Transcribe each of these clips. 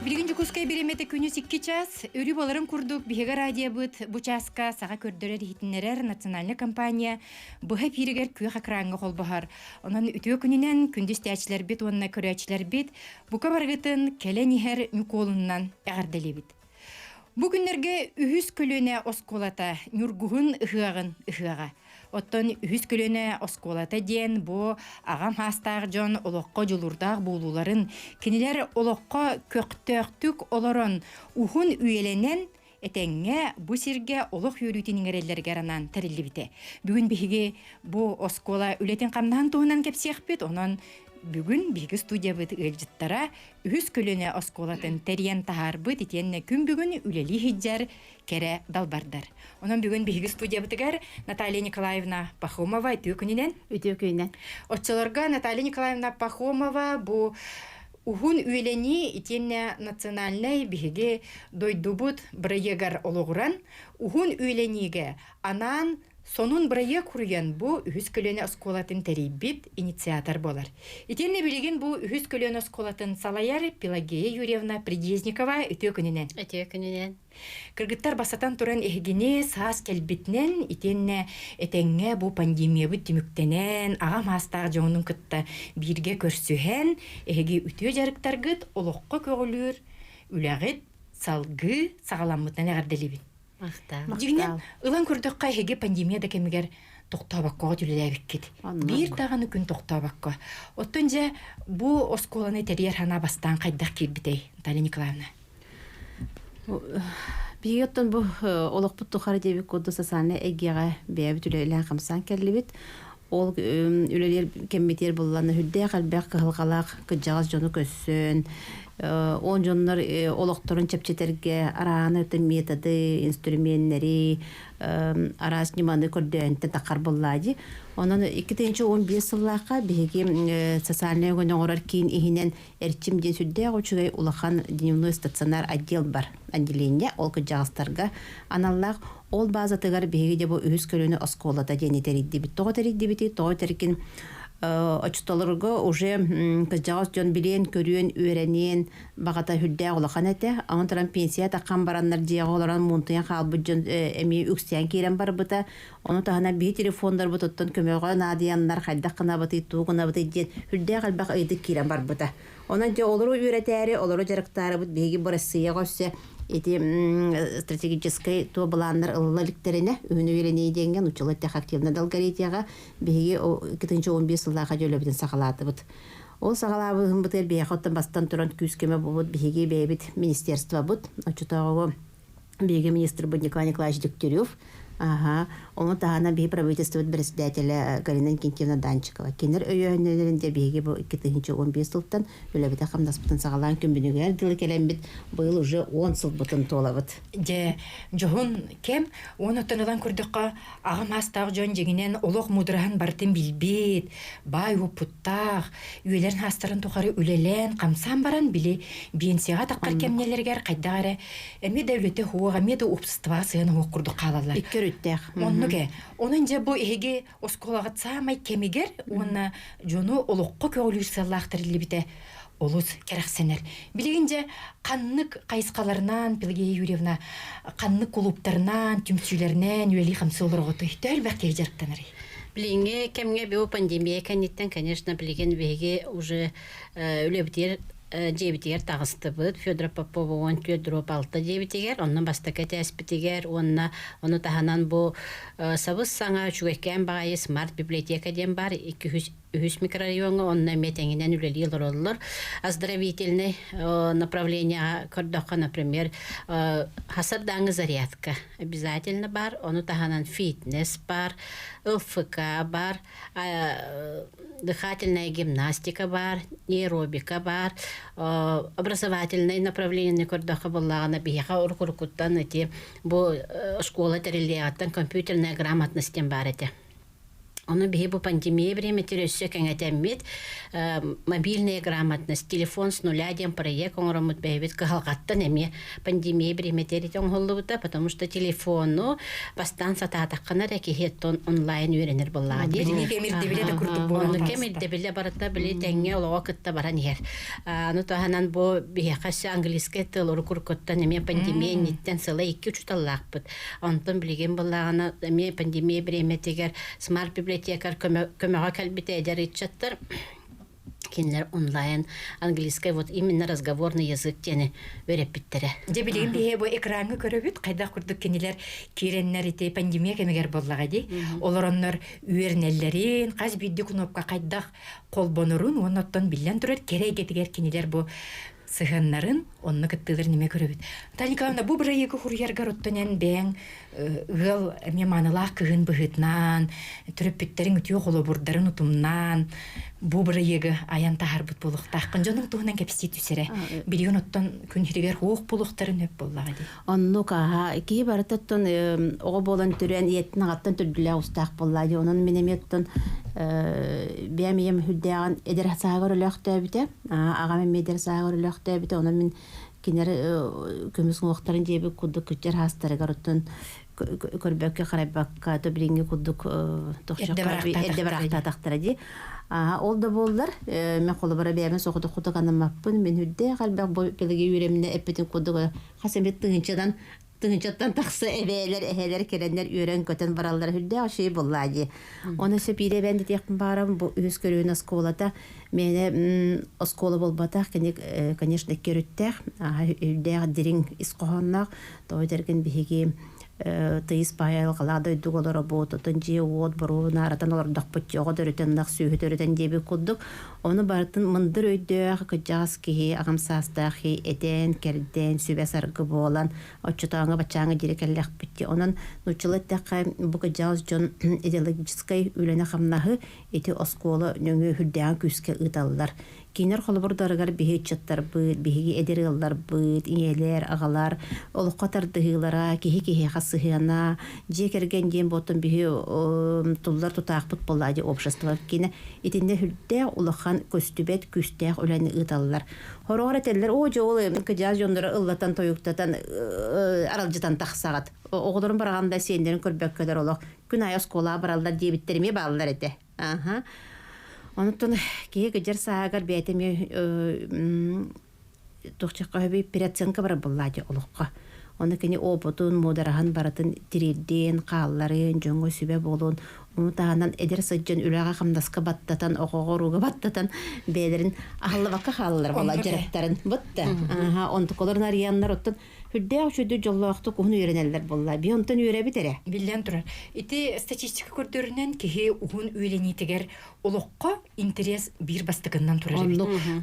Билгин жукускай беремети күнү 2 час, өрү баларын курдук биһиге радио быт, бу часка сага көрдөрөр хитиннерер национальный компания быһа пиригер күөх акранга холбахар. Онан үтүө күнүнен күндүс тәчлер бит, онна көрөчлөр бит, бука баргытын келенихер Миколуннан эгерделебит. Бу күннерге үһүс көлөне осколата, нүргүһүн ыхыага. Оттон үһүс көлөне осколата диен бу агам хастаак жон олоққа жолурдаак болууларын, кинилер олоққа көктөктүк олорон ухун үйеленен этеңге бу сирге олох юрүтүнүн эреллерге аранан терилибите. Бүгүн биһиги бу оскола үлетин камнан туунан кепсиякпит, онон бүгүн биги студия быт ылжыттара үһүс көлөне осколатын терен тахар быт итенне күн бүгүн үлели хиджар кере далбардар. Онон бүгүн биги студия бытыгар Наталья Николаевна Пахомова Үтөкүйнен. Отчаларга Наталья Николаевна Пахомова бу ухун үйлени итенне национальный биги дойдубут браегар ологуран ухун үйлениге анан сонун проект курген бу үһүс көлөне осколатын терибит инициатор болар. Итенне билеген бу үһүс көлөне осколатын салаяр Пелагея Юрьевна Придезникова Үтөкүйнен. Кыргыттар басатан туран эхигине саас келбитнен итенне этеңге бу пандемия бит түмүктенен агам хастаак жоонун кытта бирге көрсүһен эхиги үтө жарыктаргыт олоққа көгүлүр үлэгит салгы сагаламмытан эгерделибит. Дигинен ылан көрдөккай хеге пандемияда кемигер токтообаккога түлелебиккит. Бир таганы күн токтообакка. Оттон же бу осколаны терьер хана бастан кайдак кирбитей, Наталья Николаевна. Бигеттен бу олоқпут тухары дебик коду сасаны эгеге бэби түлелен камсан келлибит. Ол үлелер кемметер булланы хүддэ калбак кылгалак кыжагас жону көссөн. Он жоннор олоқторун чепчетерге арааны өтөн методы, инструментleri, арас ниманы көрдөнтө такар буллади. Онан 2015 жыллакка биги социальный гөнөгөр кийин ихинен эрчим ден сүддө учугай улахан дневной стационар отдел бар. Отделение ол кыжагастарга аналлак ол базатыгар биги де бу үһүс көлөнү осколата денетеридди бит. Тоғытерикин очтолорго уже кыжагас жон билен көрүөн үйренен багата хүддэ улахан эте. Аңтаран пенсия таккан бараннар жеголоран мунтуян халбы жон эми үксен кирен бар быта. Оны тахана би телефондар бутоттон көмөгө надияндар хайдаккына быты тугуна быты ден хүддэ калбак ыйдык кирен бар быта. Онан же олору үйрөтери, олору жарыктары бут биги боросия гөссө эти стратегический то баландар ыллаликтерине үйрөнү деген учулатта активна долгаритияга биги 2015 жылдага жөлөбүтүн сагалаты бут. Ол сагалабын бутер бияхоттан бастан туран күскеме бут биги бебит министерство бут. Очутагы биги министр бут Николай Николаевич Дегтярев. Оны тағана бей правительствовать председателя Галина Кентьевна Данчикова. Кенер өйөнелерінде бейге бұл 2015 жылттан үләбіті қамдаспытын сағалан күмбінігер дылы келембет бұл уже 10 сыл бұтын толабыт. Жоғын кем, оны тынылан көрдіққа ағым астағы жон жегінен олық мұдыраған бартын білбет, бай ұпыттақ, үйелерін астарын тұқары үлелен, қамсан баран біле бенсияға таққар кемнелергер қайдағары әме дәулеті хуаға меді ұпсыстыва сыйын хуақ құрды қалалар. Оннуге, онын же бу эге осколагат самай кемигер, онна жону олоққа көгілір саллақтырылы біте олуз керақсенер. Білегінже қаннық қайысқаларынан, Пелагея Юрьевна, қаннық клубтарынан, түмсүйлерінен үйелі қамсы олар оғыты. Төл бәкке жарықтаныр. Біліңге кемге беу пандемия кәнеттен, конечно, білеген беге уже үлебітер жебитигер тагысты бут Федор Попова он төдроп алты жебитигер оннан бастака теспитигер оны таханан бу сабыз саңа чугеккен багай смарт библиотека ден бар 200 микрорайонга онна метеңинен үлели лороллор оздоровительный направление көрдөккө, например, хасардаңы зарядка обязательно бар, оны таханан фитнес бар, ЛФК бар, дыхательная гимнастика бар, аэробика бар, образовательное направление көрдөккө боллагана бияга уркуркуттан эти бу школа терилиаттан компьютерная грамотность бар эти. Оны бе бу пандемия времетер өссө кеңетеммит мобильная грамотность телефон с нуля ден проект оңромут бебит кахалгаттан эми пандемия времетер оңголлубута, потому что телефону бастан сатаатаккана да кихеттон онлайн үйренер боллага ди. Кемирде биле да курдук болгон. Оны кемирде биле барата биле теңге олого кытта баран ер. Аны таханан бу бие касы английский тыл куркоттан эми пандемия ниттен сыла 2-3 таллакпыт. Онтон билген боллагана эми пандемия времетегер смарт библиотекар көмөгө калбите эдеритчаттар кинлер онлайн английский вот именно разговорный язык тени өреппиттере. Же билген бие бу экранга көрөбүт кайда курдук кенелер киреннер ите пандемия кемегер боллага ди. Олороннор үйернеллерин каз бидди кнопка кайда колбонорун оноттон билен турат керегетигер кенелер бу сыгыннарын онны кыттылар неме көрөбүт. Таникавна бу бирайгы хурьярга роттонен бең ыл меманалак кыгын быгытнан төрөппүттерин үтүө холобурдарын утумнан бу бирайгы аян тахарбыт булуктаккын жонун туунан кепси түсере. Билген оттон күн хиригер хук булуктарын өп боллага ди. Онну каха ки бараттон ого болон түрен иеттин аттан түрдүлө устак боллады. Онун менеметтон бемием хүддаган эдер сагыр лөхтөбүтэ. Агам медер сагыр лөхтөбүтэ. Онун мен кинер көмүс уктарын жеби кудук күчер хастарга роттон көрбөккө карайбакка төбринге кудук тохшокка эдде баракта тактара ди. Ол да болдар. Мен колу бара беме сокуду кутуганамаппын. Мен хүдде калбак бу келеге үйремне эппетин кудуга хасемет тыгынчаттан таксы эбелер эхелер керенler үйрен көтөн баралар хүдде ашый буллади. Оны сөпире бенди текпин барам бу үз көрүүн осколата мене оскола болбата конечно керүттер. Хүдде дирин искохоннак тойдерген биги тыйыс байал калады дуголор работа тынжи от буру наратан олар дакпыт жого дөрөтөн нак сүйөтөрөтөн деби куддук оны бартын мындыр өйдө кыжас ки агамсастахи этен керден сүбесаргы болан очутаңа бачаңа дирекеллек битти онун нучулаттакка бу кыжас жон идеологической үлөнө хамнахы эти оскола нөңө хүрдән күскө ыталлар. Кинер холбордарыгар бихичаттар быт, биһиги эдерыллар быт, иелер, агалар, олоққатар дыһылара, кихи хасыһына, жекерген ден ботон бихи туллар тутаақпыт боллади общество. Кине итинде хүлдә улахан көстүбет күстәк үләне ыталлар. Хорогар этеллер, о жол кыжаз жондора ыллатан тоюктатан аралжытан тахсагат. Оғдорун бараганда сендерин көрбөккөдөр олох. Күн ай оскола баралдар дебиттериме балдар эте. Онуттан кие гыжар саагар бәйтеме тухчакка хөбей переоценка бар буллади олукка. Оны кени опытын модарахан баратын тириден каалларын жоңго сүбе болун умутаганан эдер сыджын үлага камдаска баттатан огогоруга баттатан бээлерин ахаллабакка хааллар бола жарактарын бутта. Онтуколор нарияннар оттон хүддэ очуду жоллоакту куну үйренелер болла. Би онтон үйребитере. Билен турар. Ити статистика көрдөрүнөн кихи угун үйленитигер олокко интерес бир бастыгынан турар.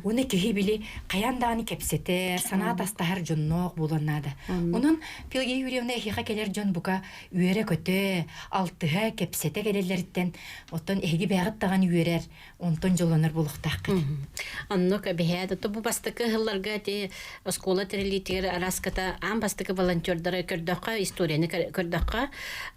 Уны кихи били каяндаганы кепсете, санаат астахар жоннок буланады. Онун пилге үйревне хиха келер жон бука үйре көтө, алтыга кепсете келелерден оттон эги бягыттаган үйрер, онтон жолонор булуктак. Аннока бехеда то бу бастыкы хылларга те школа терелитер араската ам бастыкы волонтердары көрдөккө историяны көрдөккө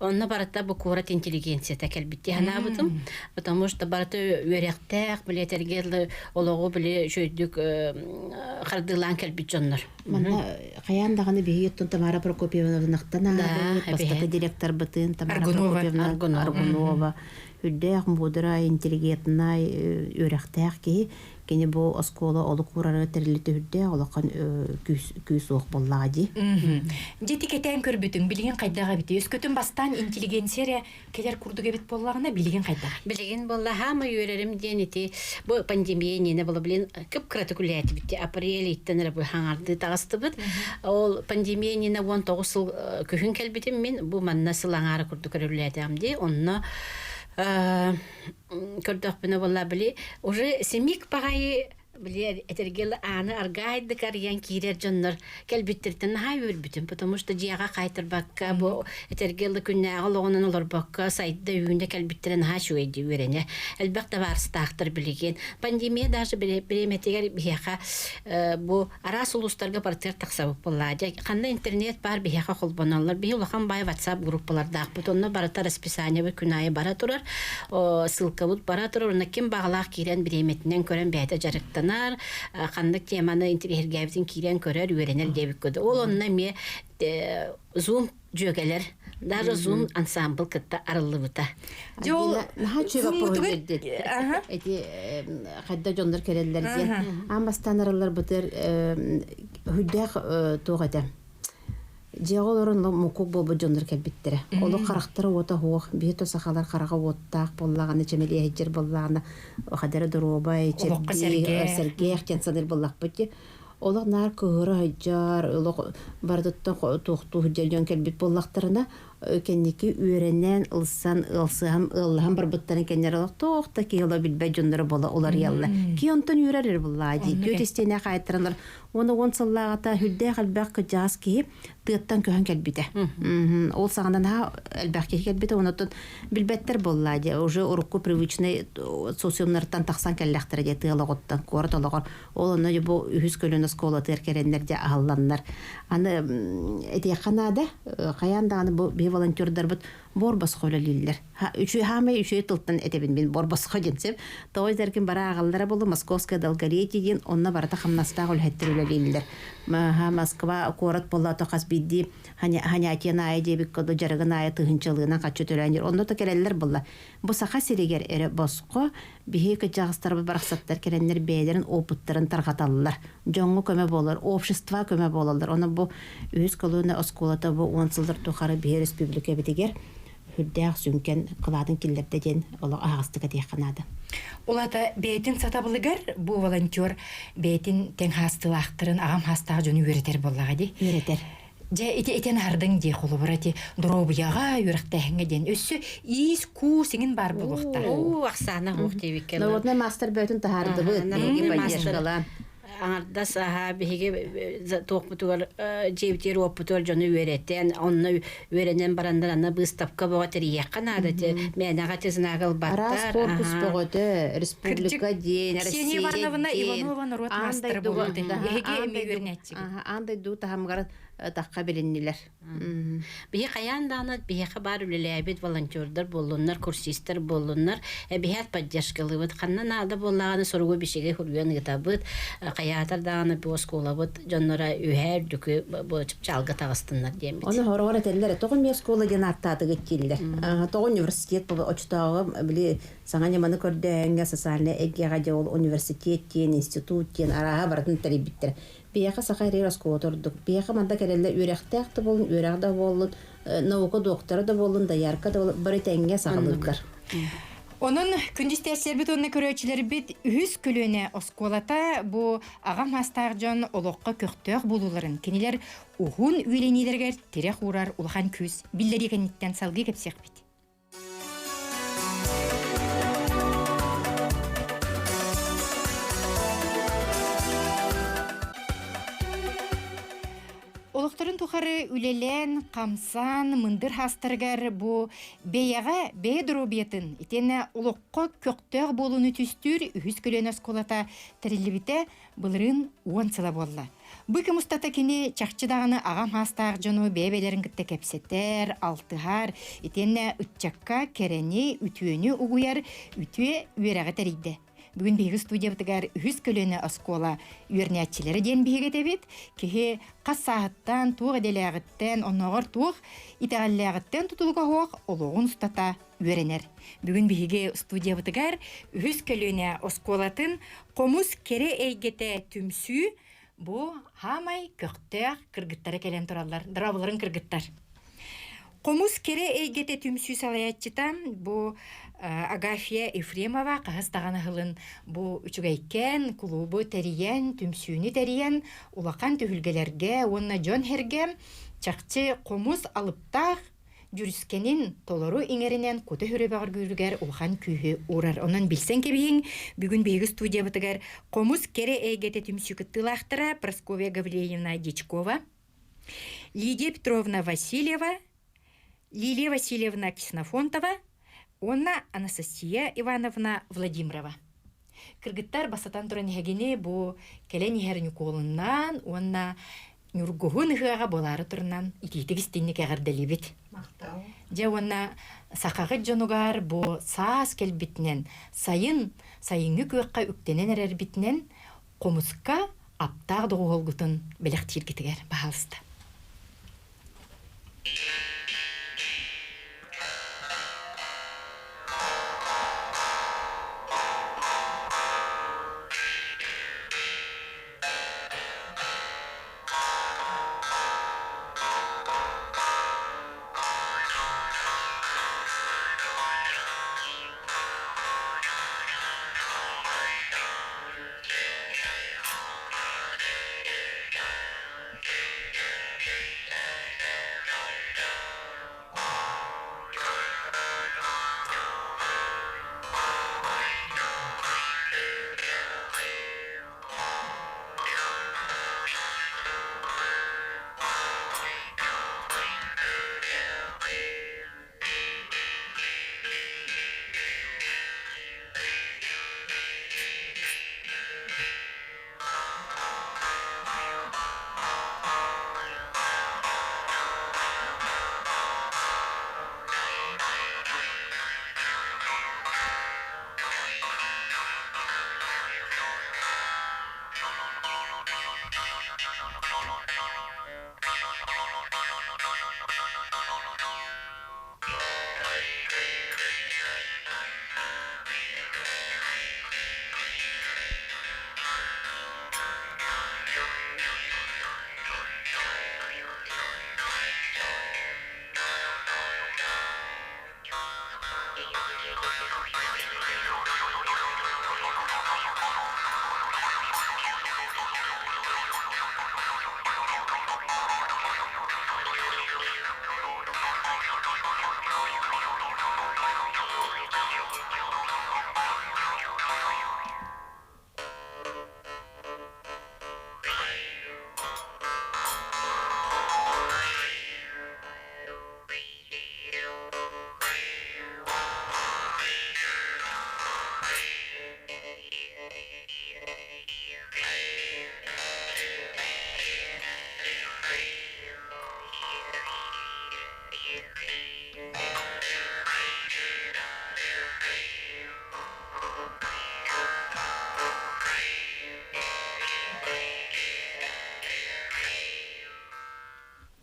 онна барата бу курат интеллигенция такелбитти ханабытым, потому что барата үйректек билетергел ологу биле жөйдүк кардылан келбит жоннор. Мана каяндаганы бейеттон Тамара Прокопьевна нактана бастыкы директор бытын Тамара Прокопьевна Аргунова хүддәк мудра интеллигентна үйректек ки кене бу оскола олук курары терилите хүддә олакан күс ок боллади. Жети кетен көрбүтүн билген кайдага бит. Өскөтүн бастан интеллигенция келер курдуга бит боллагына билген кайда. Билген болла хама үйрерим денити бу пандемия нене боло билен кып кратикулят бит апрель иттенер бу хаңарды тагыстыбыт. Ол пандемия нене 19 жыл көһүн келбитим мен бу манна сылаңары курду көрүләдәм ди. Онна көрдөк бина болла били уже семик пагай Блин, этергел аны аргайды карьян кирер жоннор келбиттерден хай өрбүтүн, потому что жиага кайтырбакка бу этергел күннәгы логонун олорбакка сайда үйүндө келбиттерен ха шуйди үрене. Элбекте барстактыр билген. Пандемия даже биреметегер бияка бу арас улустарга партер таксабып боллады. Кандай интернет бар бияка холбоналар, бии улахан бай WhatsApp группаларда бутонно барата расписание бу күнайы бара турар. Ссылка бут бара турар. Уна ким багалак кирен биреметинен көрөн бәйте жарыктан кандык теманы интерьергебитин кирен көрөр үйренер дебик көдө. Ол онна ме зум жөгелер, даже зум ансамбл кытта арылыбыта. Жол нахачыга проверди. Эти кайда жондор кереллер ден. Амастан аралар бутер хүддәк тогада. Жеголорун мукук болбу жондор келбиттере. Олу карактары ота хуак, бето сахалар карага оттак боллаганы чемели хеджер боллаганы хадары дробай черди сергех тенсадыр боллак бити. Олар нар көөрө хеджар, оло бардытта тухту хеджер келбит боллактарына кенники үйренен ылсан ылсам ыллам бар буттан кеннер тохта киола билбе жондор бола олар ялла. Ки онтон үйререр буллади. Төтестене кайтырандар. Оны онсаллагата хүддә калбак жаз ки тыттан көһөн келбите. Ол сагынан ха албак келбите онотон билбеттер боллади. Уже урукку привычный социумнардан таксан келлектер де тылаготтан кортологор. Ол оны бу үз көлөнө школа теркерендерде алланнар. Аны эти канада каяндагы бу волонтердар бут борбас холалиллер. Үчү хамы үчү тылтан этебин мен борбас ходенсеп, тоозеркин бара агаллара болду Московская Долгоречье ден онна барата хамнаста гол хеттирүүлелиллер. Ма Москва корот боллато касбидди ханятина айдебик коду жарыгына ай тыгынчылыгына качы төлөнер. Онда да келелер болла. Бу саха сирегер эре боско бихек жагыстар бараксаттар кереннер бейлерин опуттарын таргаталлар. Жоңгу көмө болор, общество көмө бололор. Оны бу үз колуна осколата бу 10 жылдар тухары бир республика битигер хүддәк сүнкен кыладын киллерде ден оло агыстыга дияқанады. Олата бейтин сатабылыгар бу волонтер бейтин тең хастылақтырын ағам хастаға жону өретер боллаға де? Өретер. Же этен ардың де қолы бұрати дробияға өріқтәхіңе ден өссі ис ку сеңін бар болуқта. Ақсана хуқ дебекке. Наводна мастер бөтін тахарды бұд. Поддержкала. Аңарда саха биһиге тоқпутугар жебитер оппутугар жону үйреттен, онны үйренен барандар ана быстапка боғатыр яқанады те менаға тезінағыл баттар. Арас корпус боғаты, республика ден, Ксения Ивановна Иванова народ мастер боғаты. Еге эме үйренетчігі. Андай ду тахамғар таққа біліннелер. Бихи қаяндағына бихи бар үлеләбет волонтердар болуннар, курсистер болуннар, бихи поддержкалы бұд. Қаннан алда болағаны сұрғы бішеге хүрген ғытабыд, қаятардағына бұл сколабыд, жонлара үйәр дүкі чалғы тағыстынлар дейміз. Оны хорғар әтелілер, тоғын мен скола ден аттады геттелілер. Тоғын университет бұл очтағы, білі, саңан еманы көрдіңге сасарны әгеға де ол университет ден, институт ден, араға бардың тәребіттер. Бияқа сақайры раско отырдық. Бияқа манда кәрелі өрәқтәқті болын, өрәқда болын, науқа доқтары да болын, даярқа да болын, бір тәңге сағылыдылар. Onun kündüstəslər bit onu körəçilər bit üz kölünə oskолата bu ağam hastaqcan oloqqa köxtөк bululарын. Kenilər uğun üylenilərgər terək uğrar ulğan küz. Billəri kənitten salgı kepsək bit. Олықтарын тухары үлелен, қамсан, мындыр хастыргар bu бейяға бей дробиятын. Итені олыққа көқтөг болуны түстүр үхіз көлен осколата тірілібіте бұлырын уансыла болла. Бұйкі мұстата кені чақчыдағыны ағам хастақ жону бейбелерін кітті кәпсеттер, алтығар, итені үтчаққа керені үтуені ұғуяр үтуе үйерағы тәрейді. Бүгін бейгі студиябытыгар үхіз көліні оскола үйернәтчілері ден бейгі дәбет, кеге қас сағыттан, туғы әделәғіттен, онығыр туғы итәғалләғіттен тұтылға хоқ олығын ұстата үйеренер. Бүгін бейгі студиябытыгар үхіз көліні осколатын қомыз кере әйгеті түмсі бұ хамай көқтәқ кіргіттары кәлен тұралар, дырабыларын кіргіттар. Қомыз кере әйгеті түмсі салаятчытан бұ Агафия Ефремова қағыстағаны ғылын бұ үчігайкен, клубы тәриян, түмсүйіні тәриян, улақан түйілгелерге, онына жон херге чақчы қомыз алыптақ жүріскенин толору иңеринен куты хүребағыр гүргер улхан күйі урар. Онан билсен кебейін бүгін бейгі студия бұтығар комус кере әйгеті түмсүкіттілақтыра Прасковья Гавриевна Дичкова, Лидия Петровна Васильева, Лилия Васильевна Ксенофонтова, онна Анастасия Ивановна Владимирова. Кыргыттар басатан туран хегене бу келен херни колуннан, онна Нюргугун хыга болары турнан ититигис тинник агардалибит. Мактау. Же онна сакагы жонугар бу саас келбитнен сайынгы көкка үктенен эрербитнен комуска аптаг доголгутун белектиргитигер баалысты.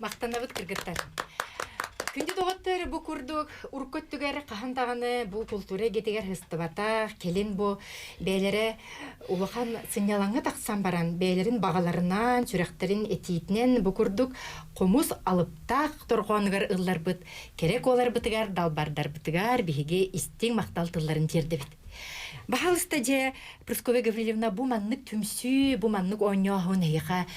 Мақтанабыт кыргыттар. Күнді доғаттар бұ күрдік ұркөттігер қахантағаны бұ культура кетігер хыстыбата, келін бұ бәйлері улахан сынялаңы тақсан баран, бәйлерін бағаларынан, сүректерін етейтінен бұ күрдік қомус алыптақ тұрғанығар ұллар бұд, керек олар бұтығар, далбардар бұтығар, бігеге істең мақтал тылларын терді біт. Бахалыста же Прасковья Гаврилевна бу маннык түмсү, бу маннык оңяғын хейха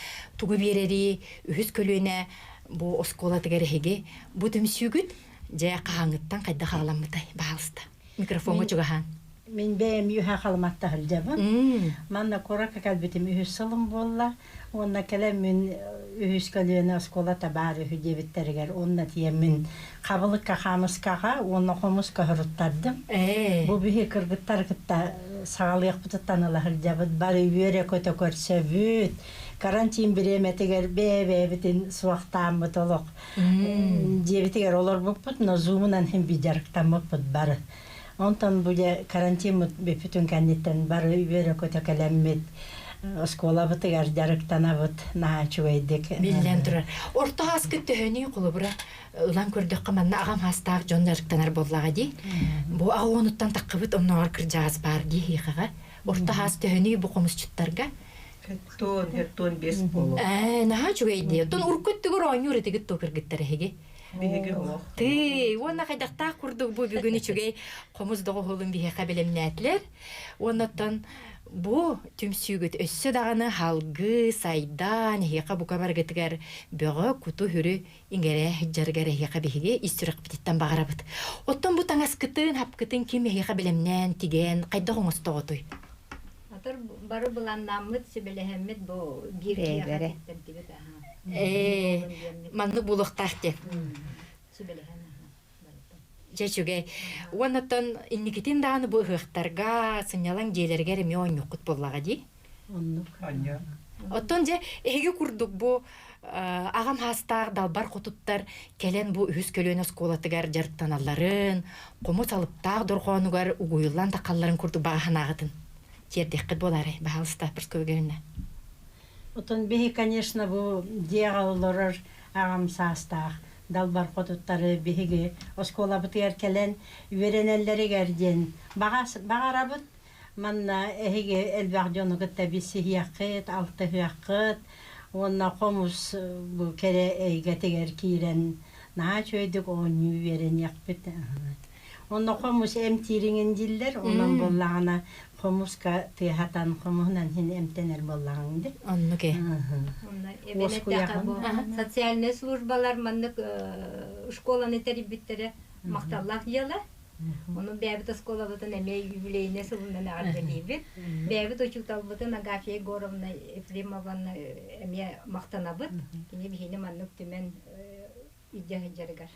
тугу берери, үхіз көлөне бу оскола тегерехеге бу түмсүгүт же қағаңыттан қайда қағаламыдай бахалыста. Микрофонға чугахан. Мен бәйім үйе қалматта хылжабын. Манна қорақа кәлбетім үйі сылым болла. Онна кәлем мен үйіс көлөне осколата бары үйі дебіттерігер. Онна тием мен қабылыққа қамысқаға, онна қомысқа хұрыттардым. Бұл бүйе кіргіттар кітта сағалыяқ бұтыттан ұла хылжабын. Бары үйере көті көрсе бүт. Карантин биреметигер бебетин суактан бутолок. Дебетигер олар буппут, но зумунан хем биджарктан буппут бары. Онтан буде карантин бепүтүн кандиттен бары үйөрө көтө келеммит. Оскола бутигер жарктана бут на чуйдик. Билен турар. Орта аскы төһөни кулубура улан көрдөк каманна агам хастаак жон жарктанар боллага ди. Бу агонуттан таккыбыт онноор кыржагас бар ди хихага. Орта хас төһөни бу комусчуттарга Тон бес болу. Наха чугайди. Тон уркөттүгөр ойнур этигит токер гиттереге. Биһиги олох. Ты, онна кайдакта курдук бу бүгүнү чугай комуздого холун бихе кабелемнәтлер. Оннан Бу түмсүгүт өссө даганы халгы, сайдан, хека бука баргытыгар бөгө куту хүрү иңере жаргара хека бихиге истүрөк бититтен багарабыт. Оттон бу таңаскытын, хапкытын ким хека билемнен тиген кайда хоңостоготуй. Атар бары буланнамыт сибелехеммит бу бир Бәбәре. Манны булуктак деп. сибелехем. Жечуге, оннотон инникитин даганы бу хыхтарга, сынялан жээлерге эме ойнукут боллага ди. Оннук. Аня. Оттон же эге курдук бу агам хастар далбар кутуттар келен бу үз көлөнөс колатыгар жарттаналларын, комут алыптак доргонугар угуйлан такалларын курдук багаханагытын. Жердеккет болары баалыста бир көгөрүнө. Отон бихи, конечно, бу диагалларар агам састах. Далбар котуттары бихиге оскола бутыгар келен үйренеллери герден. Багарабыт манна эхиге элбак жону гытта биси хияқыт, алты хияқыт. Онна комус бу кере эйгетегер кирен на чөйдүк onu үйрен яқпыт. Онна комус эмтиринген диллер, онан боллагана комуска тыхатан комунан хин эмтенер боллаганды. Оннуке. Социальный службалар маннык школаны терибиттере макталлак жала. Onu bäbit оскола бутын эме юбилейне сылынан арбелибит. Бәбит очуктал бутын Агафья Егоровна Ефремовна эме мактанабыт. Кини бихине маннык түмен идя жаргар.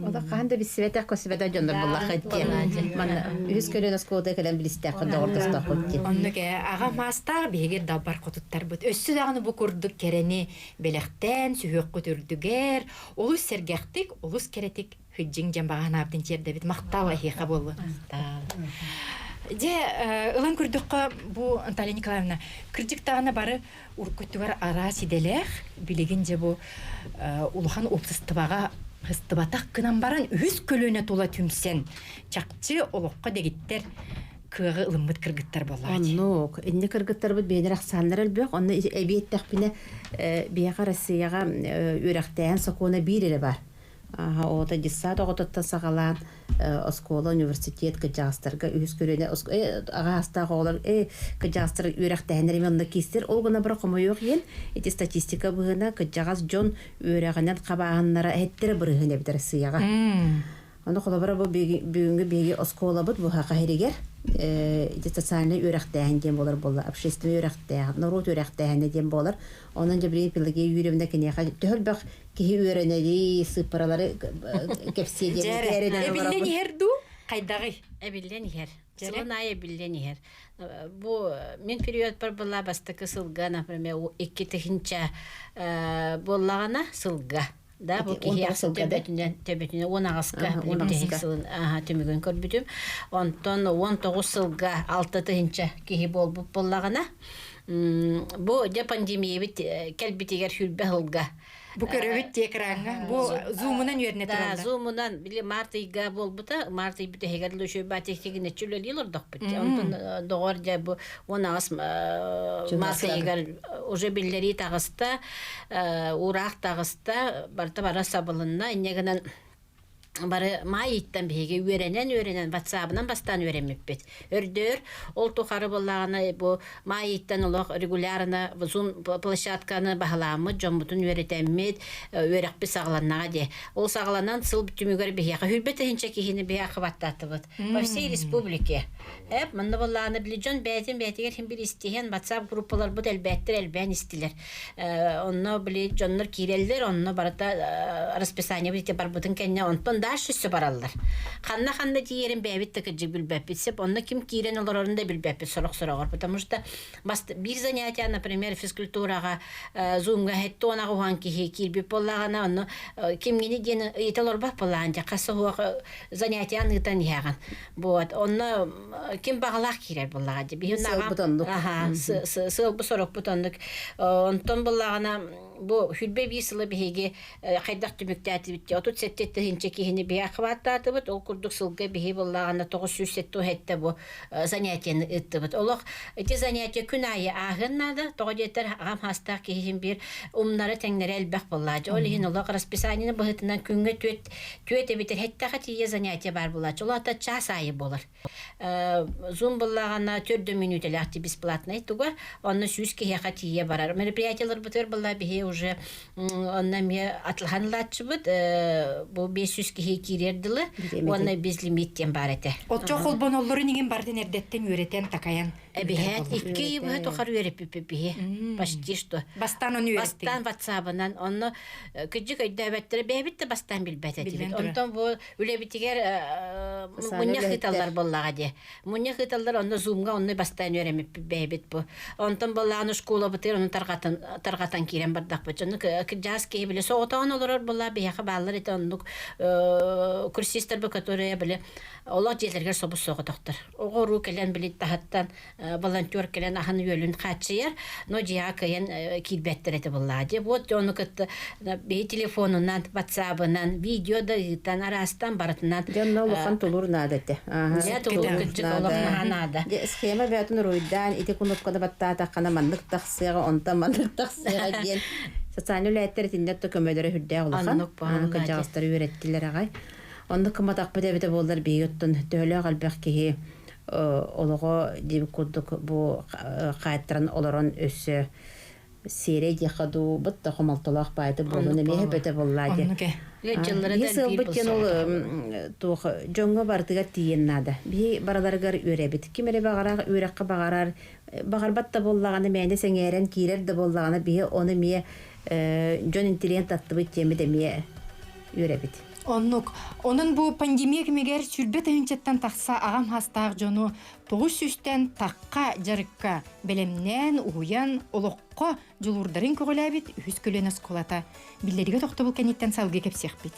Ода канда бисвете косведа жондор буллах этти. Мана үз көлөнөс кода келен билистек кында ортоста хотти. Оннуке ага мастар бегер далбар котуттар бут. Өссү даганы бу курдук керени белектен сүйөк көтөрдүгер, улус сергектик, улус керетик хүджиң жамбаган аптын жерде бит мактала хека болду. Же ылан күрдүккө бу Анталия Николаевна кырдыктагына бары уркуттугар ара сиделех билигин же бу улухан опсыстыбага хыстыбатак кынан баран үз көлөнө тола түмсен чакчы олокко дегиттер кыгы ылымбыт кыргыттар боллар. Оннук, инне кыргыттар бит бейнерак саннар элбек, онны эбиеттек бине бияка Россияга үрәктән сокона бирере бар. Ота дисат огототтан сагалан оскола университет кыжастырга үз көрөне ага аста голар кыжастыр үрәктәнер менде кистер ол гына бер комойок ен эти статистика бугына кыжагас жон үрәгәннән кабаганнара әттер биргене бит Россияга. Аны колобара бу бүгүнгү беги оскола бут бу хака херигер социальный үрәктән дем болар болла, общественный үрәктән, народ үрәктән дем болар. Онан жабри пилге юревне кенеха төлбәк ки үрәнәли сыпаралары кепсиде Эбиллен ерду кайдагы. Эбиллен хер. Сылынай эбиллен хер. Бу мен период бар була бастыкы сылга, например, 2-нче боллагана сылга. Да, бу киясы төбөтүнө 10 агаска сылын төмөгөн көрбүтүм. Онтон 19 сылга 6-нче кихи болуп боллагана. Бу де пандемия бит келбитигер хүлбе хылга. Бу көрөбүт текранга. Бу зумунан үйрөнө турганда. Да, зумунан били мартыйга болбута, мартый бите хегерле шөй батектигине чүлөлүлөр докпут. Онтон догор же бу 10 агас мартыйга уже биллери тагыста, урак тагыста барта бара сабылынна инегенен бары майыттан беге үйренен WhatsApp-нан бастан үйренмеппет. Өрдөр ол тухары боллагана бу майыттан олох регулярно Zoom площадканы баһаламы жомбутун үйретеммет, үйрәкпе сагланнага де. Ол сагланан сыл бүтүмүгөр беге хүлбете хинче кихини беге хабаттатыбыт. По всей республике. Мында боллаганы билижон бәтигер хим бир истеген WhatsApp группалар бут элбеттер элбен истилер. Онно билижоннор киреллер, онно барата расписание бите барбутун кенне онтон дальше все бараллар. Ханна тиерин бәбит текежик билбәппит сеп, онна ким кирен олорында билбәппит сорок-сорогор, потому что бир занятия, например, физкультурага, зумга хеттонага ухан кихи кирби поллагана, онно кимгини ген италор бак поллаанча, касы хуак занятия нытан яган. Вот, онно ким багалак кирер боллага же. Сыл бутондук. Сыл сорок бутондук. Онтон боллагана бу хүлбе бисылы беге кайдак түмүктәти битте. Отут сеттетте хинче кихин биһини бия хваттатыбыт ол курдук сылга биһи буллагана 970 хетте бу занятиен ыттыбыт. Олох эти занятия күн айы агыннады. Тога жетер агам хаста кихин бир умнары теңнере элбэх буллаачы. Ол ихин олох расписаниені быһытынан күнгө түөт эбитер хеттаха тие занятия бар буллаачы. Ол ата час айы болар. Зум буллагана 4 минут элахти бесплатный туга. Онны сүз кихеха тие барар. Мероприятиялар бытыр булла биһи уже онна ме атлаханлачыбыт. Бу 500 кихи кирердилы. Онна без лимиттен бар эте. Отчо холбон оллору нигин бардын эрдеттен үөретен такаян. Эбихет 2 йыбы тохар үөреп биһи. Почти что. Бастан onu үөреттен. Бастан WhatsApp-ынан онны күҗик өйдөбәттер бәбитте бастан билбәт эти. Онтон бу үлебитигер мунья хиталлар боллага ди. Мунья хиталлар онны Zoom-га онны бастан үөрәмеп бәбит бу. Онтон боллаганы школа битер оны таргатан кирен бардак бачаны кыжас ки биле соотан олар болла бияха баллар эти онны курсистер бу которые биле олар жерлерге собус сого доктор. Огору келен биле тахаттан волонтер келен аханы өлүн качыер, но жия кыен килбеттер эти болла ди. Вот оны кытты бе телефонунан, WhatsApp-ынан, видеода тан арастан баратынан. Жанна улахан тулур надете. Я тулур кыжык олар нада. Схема бәтүн руйдан ите кунупкада баттата кана мандык таксыга онта мандык таксыга диен. Социаль леттер тиндетто көмөдөрө хүрдө улахан. Кыжастар үйреттилер агай. Онда кыматак бете болдар бейоттон төлө галбак ки олого дип курдук бу кайтран олорон өссө сере дихаду бутта хомалталак байты болуну неме бете боллади. Есыл бүттен ол тух жоңго бардыга тиеннада. Би бараларгар үребит. Кимере багарак үрекке багарар багарбатта боллаганы менде сеңерен кирерде боллаганы би оны ме жон интеллигент аттыбы теме деме үребит. Onun bu pandemiya kemegер сүрбет айынчаттан тақса ағам хастақ жону 900-тен таққа жарыққа белемнен уян олыққа жылурдарын көғіләбет үз көлен асқолата. Білдеріге тоқты бұл кәнеттен салғы кепсек бет.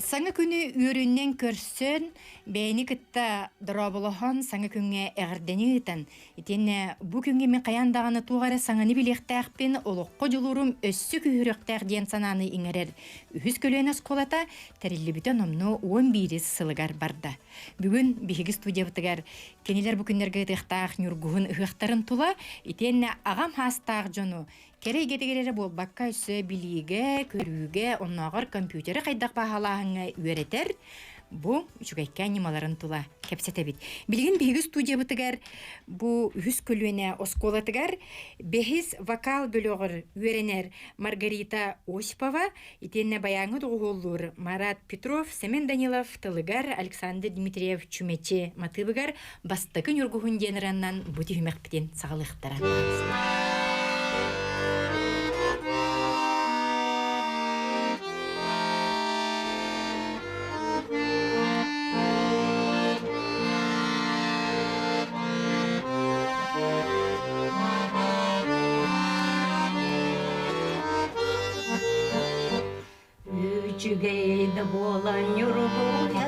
Саңа күні үйріннен көрсін, бәйіні кітті дұрабылыған саңа күнге әғірдені ұтын. Етені бұл күнге мен қаяндағаны туғары саңаны білектәқпен олыққы жылурым өссі күйіріқтәқ ден сананы еңерер. Үхіз көлен асқолата тәрілі бүтін омны 11 сылығар барды. Бүгін бігігі студия бұтығар кенелер бұл күндерге тұқтақ нүргуғын ұғықтарын тұла, етені ағам хастақ жону Керей кетегелері бол баққа үсі біліге, көріге, оннағыр компьютері қайдақ бағалағыңа үйретер. Бұл жүгайка анималарын тұла кәпсеті бет. Білген бейгі студия бұтығар, бұл үз көлуіне осколатығар, бейіз вокал бөліғыр үйренер Маргарита Осипова, етенне баяңы тұғылыр Марат Петров, Семен Данилов, Тылығар, Александр Дмитриев, Чуметче Матыбығар, бастықын үргіғын деніріннан бұты хүмәқпеден сағылықтаран. Үчүгейді болан юргуян,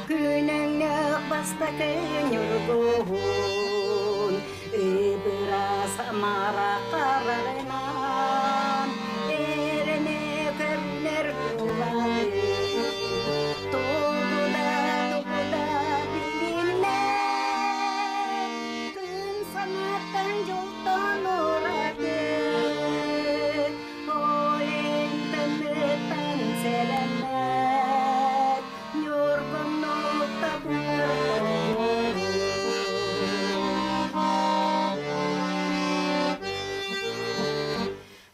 күніңні бастакын юргуын, үбіра самара қарарынан, әріне көрнер туғаны, туғыда білінен, күн санаттан жолтан орады.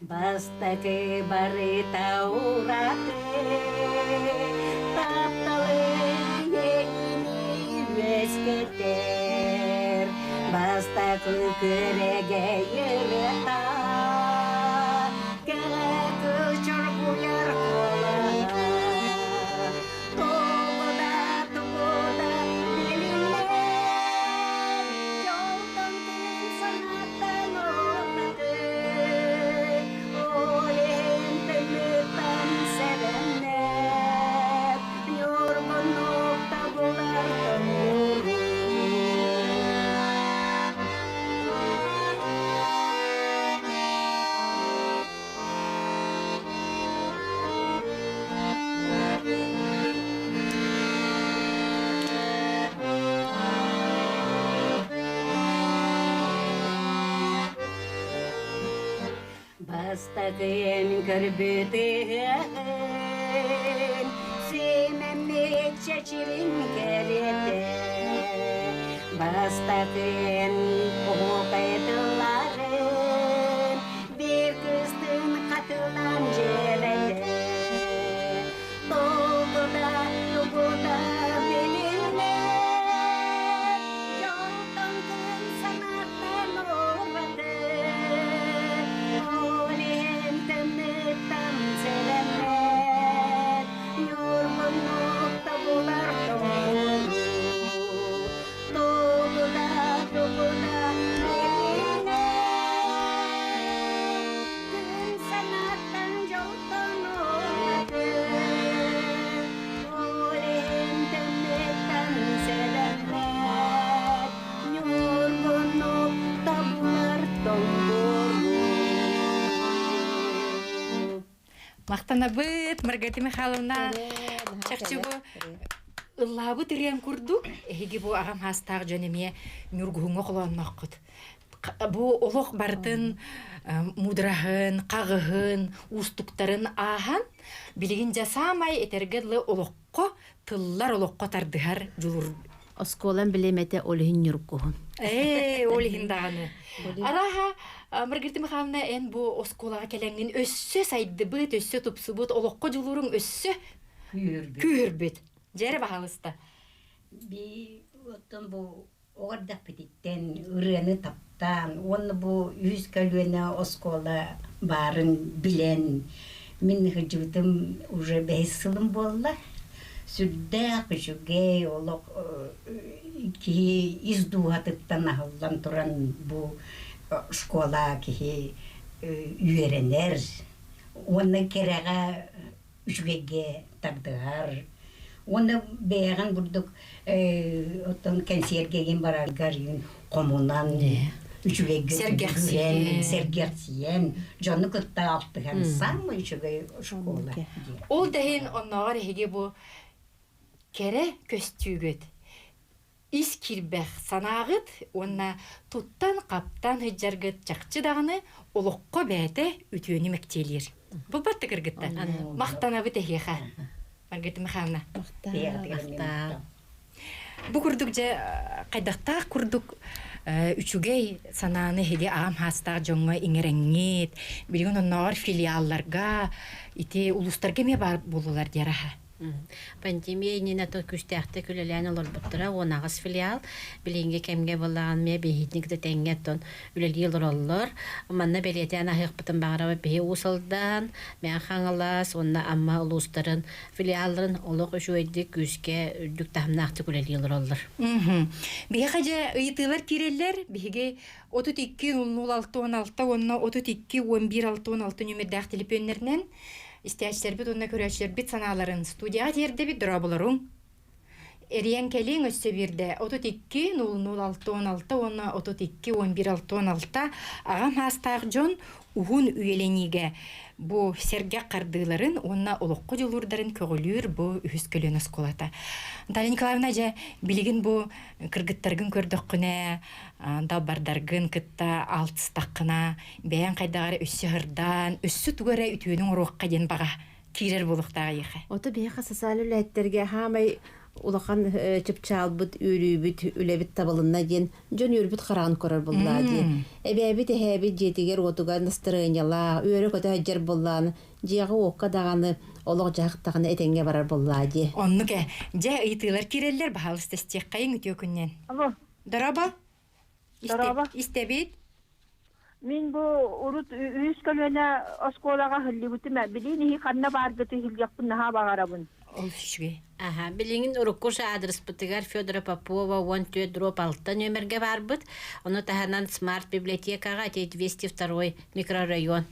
Bastake barita urate, taptale ini vesketer, bastake kerege yereta, kereke curguyar kola, togoda biline, joltan sanatan orate. Serenet, yorgunlukta bu Bastaqın kırbıtın Sümemet çeçirin kerede Bastaqın kokaydıların Bir kıstın katılan cerede Doğuda benimle Yoldan kın sanattan uğradı Olim temmetten selemet Yorgunlukta bular doğru Doğuda benimle Kın sanattan yoldan uğradı Olim temmetten selemet Yorgunlukta bular doğru Мақтанабыт, Маргарита Михайловна. Чакчы бу ыллабы тирен курдук. Эги бу агам хастаг жөнеме нүргүнгө колоннаккыт. Бу олох бардын мудрахын, кагыгын, устуктарын ахан билигин жасамай этергеле олокко тыллар олокко тардыгар жулур. Осколан билемете олихин юркуһун. Олихин даганы. Араха Маргарита Михайловна эн бу осколага келеңин өссө сайдыбыт, өссө тупсубут, олокко жулурун өссө күйөрбүт. Жері бағалыста. Би оттон бу ордак пититтен ырыны таптан, оны бу үз көлүнө оскола барын билен. Мен хыжыбытым уже 5 сылым болла. Сүрдэ кышугей олок ки издугатыттан ахыллан туран бу школа ки үйренер. Оны керега үчүгеге тагдыгар. Оны бэйган бурдук оттон консьергеген бараргар комунан үчүгеге сергерсиен жону кытта алтыган самый үчүге школа. Ол дәйін оннағар еге бу кере көстүгөт. Ис кирбэх санағыт, онна туттан қаптан хыджаргыт чақчы дағыны олыққа бәйті үтіөні мәктелер. Бұл батты кіргітті. Мақтанабы тәхеха. Маргарита Михайловна. Бұл күрдік же қайдақта күрдік үчүгей сананы хеде ағам хастақ жоңға иңереңет. Білген оннағар филиалларға, ите улустарға ме бар болулар дераха. Пандемия нина то күстәхте күлелән олар буттыра, онагыз филиал, билинге кемге боллаган ме бехитникте тәңгәттон үлелилер оллар. Манна белете ана хык бутын багыра бе усалдан, мен хаңалас, онна амма улустарын филиалларын олык үшөйдик күскә үдүк тахмнакты күлелилер оллар. Беге хәҗә ыйтылар кирелләр, беге 32-06-16, онна 32-11-16 нөмердәк телефоннарынан İstəyəclər bit, onunla görəclər bit sanaların studiya yerdə bit durabılarım. Eriyen kelin össö birde 32-00-16-16, ona 32-11-16 ağam hastaq jon uhun üyelenige bu serge qardığların, ona oloqqo jolurların kögülür bu ühüskölön eskolata. Dalia Nikolaevna ja biligin bu kırgıttargın kördöqqüne, dalbardargın kıtta altыстаққына, бәян қайдағары өссі hırdan, өссі түгәрі ütüөнің уруаққа ден баға кирер болуқтағы еқі. Ота бейқа сасалы үләттерге хамай улахан чыпчалбыт, үрүбүт, үлебит табылына ден жон үрбүт қарағын көрір болла ден. Әбәбит әбит жетігер отуға настырыняла, өрі көті әджер болланы, жеғы оққа дағаны, олық жақтағаны әтенге барар болла де. Онны кә, жа ыйтылар киреллер бағалысты стек қайын үтіо күннен. Алло. Дараба? Дараба. Истебит? Мен бу урут үскөлөнө осколага хыллыбытым, билини ханна баргыты хилгякпын наха багарабын. Ол сүшге. Ага, билиңин уруккуша адрес бытыгар Федора Попова 14-6 нөмерге барбыт. Оны таханан смарт библиотекага 202 микрорайон.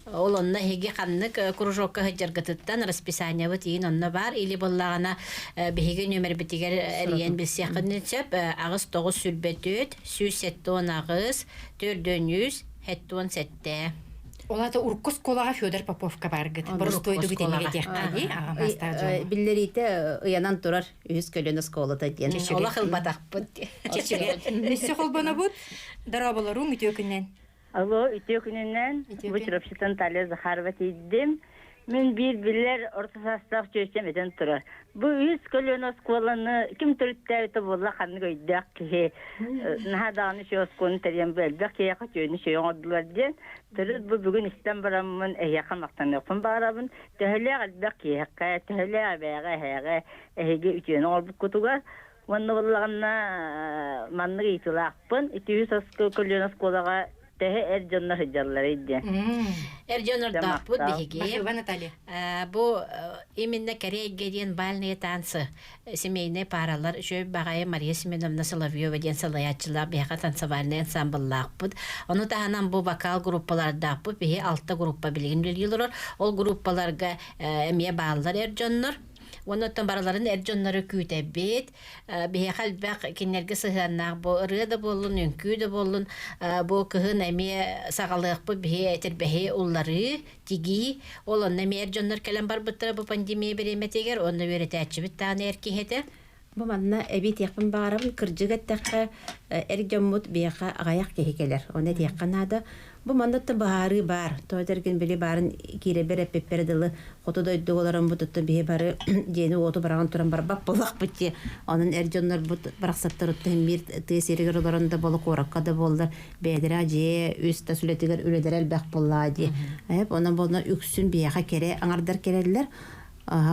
Ол онна хеге ханнык кружокка хыджаргытыттан расписание бит ин онна бар или боллагана беге нөмер битигер эриен билсякын чеп агыс 9 сүлбөтөт, сүсеттон агыс 400 хеттон сетте. Олата уркус колага Федор Поповка баргыт. Борстойду битенеге теккади, агам хастар жон. Биллерите ыянан турар үскөлөн осколата ден. Ола хылбатакпыт. Өссө холбана бут, дарабаларың үтө күннен. Alo, ütüyor gününden bu çırpışıtan Talya Zaharova teydim. Мен bir orta sastaf çöçem eden turar. Bu 100 kölön oskolanı kim türüttəvitä bolla xanı göydək ki, naha dağını şu oskonu teriyem bəlbək ki, yaqa çöyünü şey yoğadılar diyen. Türüt bu bugün istem baramın, yakan maqtan yoqpun bağırabın. Təhələ qalbək ki, yaqa, təhələ bəyə, həyə, əhəge ütüyeni olbuk kutuga. Onu bollağına manlı geytilaqpın. 200 kölön oskolaga tehe ercanlar hıcallarıydı. Ercanlar da bu dihigi. Mahluba Natalya. Bu iminne Koreya gediyen balneye tansı semeyne paralar şöyle bagaya Maria Semenovna Solovyova diyen salayatçılar bir tansı balne ensambıllar bu. Onu da hanan bu bakal gruppalar da bu bir altta gruppa bilgin yıllar ol gruppalarga emiye bağlılar ercanlar. Ondan baraların ercanları kütebet bir halbak kinlerge sığanlar bu ırıda bolun ünkü de bolun bu kıhın emiye sağlık bu bir terbiye onları tigi olan emiye ercanlar kelen bar bıtıra bu pandemiye beremeteger onu öğreteci bir tane erkehete. Bu manna ebit yakın bağırabın kırcıgat dakika ergamut biyaka ağayak kehekeler. Ona diyakanada bu manna da baharı bar. Toydergen bile barın kire bere pepperdalı koto da iddoğaların bu tuttu bihe barı jeni otu barağın turan bar bak bolak bitti. Onun ercanlar bu bıraksatlar uttu hem bir tesiriger olarında bolak orakada bollar. Bedira je üstte sületiger üleder elbek bolladı. Hep ondan bolna üksün biyaka kere anardar kereliler.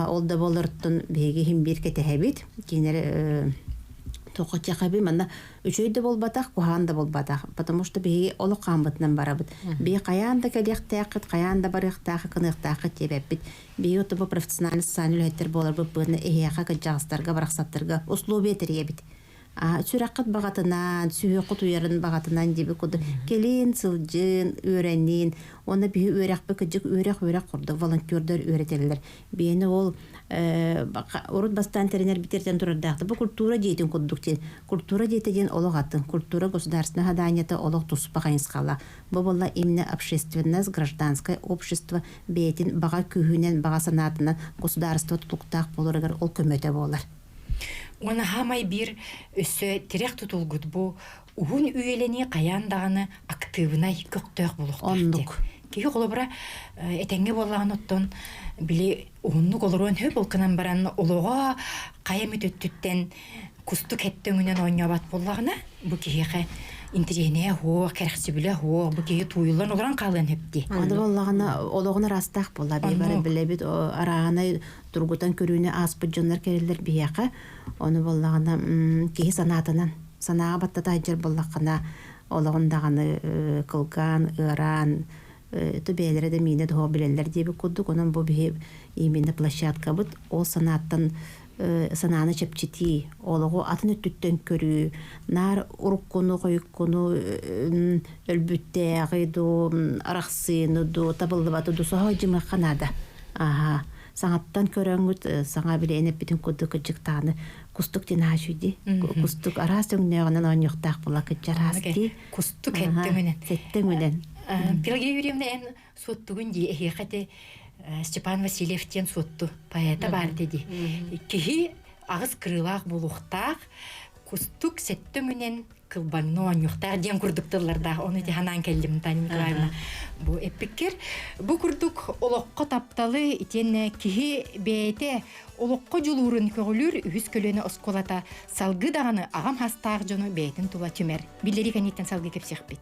Ol da bollartın bege hem bir ketehebit. Kinere toqat yaqabi manna üçüydü bolbatak kuhan da bolbatak. Потому что беги олық қамбытынан барабыт. Беги қаян да кәлек тақыт, қаян да барық тақы, қынық тақыт дебепбит. Беги оты бұл профессиональный социальный үлеттер болар бұл бұны эхияқа кәджағыстарға, барақсаттарға условия теребит. Сүраққыт бағатынан, сүйеқыт уярын бағатынан дебі көді. Келен, сылжын, өрәнен, оны бейі өрәқ бі күджік өрәқ құрды, волонтердер өретелілер. Бейіні ол орут бастан теренер битерден тұрардақты. Бұл культура дейтін күддіктен. Культура дейтеден олық атын. Культура государственного хаданията олық тұспағайын сқала. Бұл болла именно общественность, гражданское общество бейтін баға күйінен, баға санатынан государство тұтықтақ болырығыр ол көмөте болар. Оны хамай бир өссө терек tutulgut bu уһун үйелени каяндаганы активнай көктөк болуктар. Оннук. Кеге колобра этеңге боллаган оттон били уһуннук олорон хөп болканан баран олого каям өттүттен кустук хеттеңүнөн ойнобат боллагына бу кеге интерене хо керхсибиле хо бу кеге туйлан олоран калын хепти. Аны боллагына ологуна растах болла бебары билебит арагана тургутан көрүүнө аспыт жоннор керелер бияка. Оны боллагына кеге санатынан санага баттата ажыр боллакына ологундаганы кылган ыран төбелере де мине до билелер деп кудук. Онун бу бие именно площадка бут о санаттан сананы чепчити олого атын өттүттөн көрүү нар уруккуну койуккуну өлбүттеги ду араксыны ду табылбаты ду сохожима канада саңаттан көрөңүт саңа биленеп бүтүн кудук жыктаны кустук динашуди кустук арасыңнегенен онюктак була кычарасти Кустук хеттеңүнен. Пелагея Юрьевна эн соттугун ди эхехате Степан Васильевтен сотту поэта бар деди. Кихи агыс кырылак булуктак кустук сеттөңүнен кылбаңно онюктак ден курдуктарларда оны де ханан келдим Таня Николаевна. Бу эпиккер бу курдук олокко тапталы итен кихи бете олокко жулурун көгүлүр үз көлөнө осколата салгы даганы агам хастаак жону бетин тула түмер. Билери канеттен салгы кепсекпит.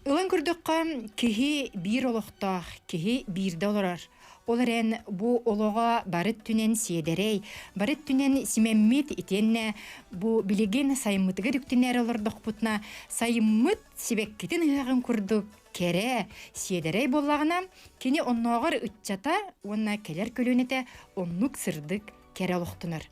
Ылан күрдікқа кихи бир олықтақ, кихи бирді оларар. Оларен бу олоға барыт түнен седерей, барыт түнен симеммит итенне бу билеген сайыммытыгы дүктінер олардық бұтна сайыммыт себеккетін ұяғын күрдік кере седерей боллағына кені оннағыр үтчата, онна келер көлөнете оннук сырдык кере олықтыныр.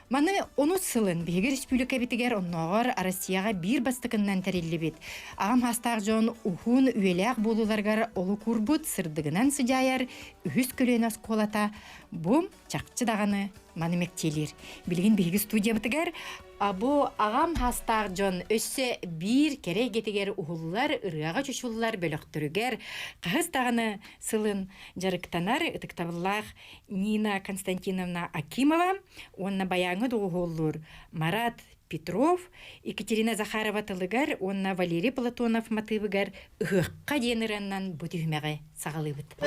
Маны оны сылын бейгер республика битигер оннағар Россияға бир бастықыннан тәрелі бет. Ағам хастақ жон ухун үйелек болуларғар олы күрбут сырдығынан сыжайар үхіз көлен осколата бұм чақчы дағаны маны мектелер. Білген бейгі студия бітігер Абу агам хастар жон өссө бир кере гетигер ухуллар ырыага чучуллар бөлөктүрүгер кахыс тагыны сылын жарыктанар ытыктабыллах Нина Константиновна Акимова, онна баяңы дугуллур Марат Петров, Екатерина Захарова тылыгар, онна Валерий Платонов мотивыгар ыхыкка денырыннан бүтүхмеге сагалыбыт.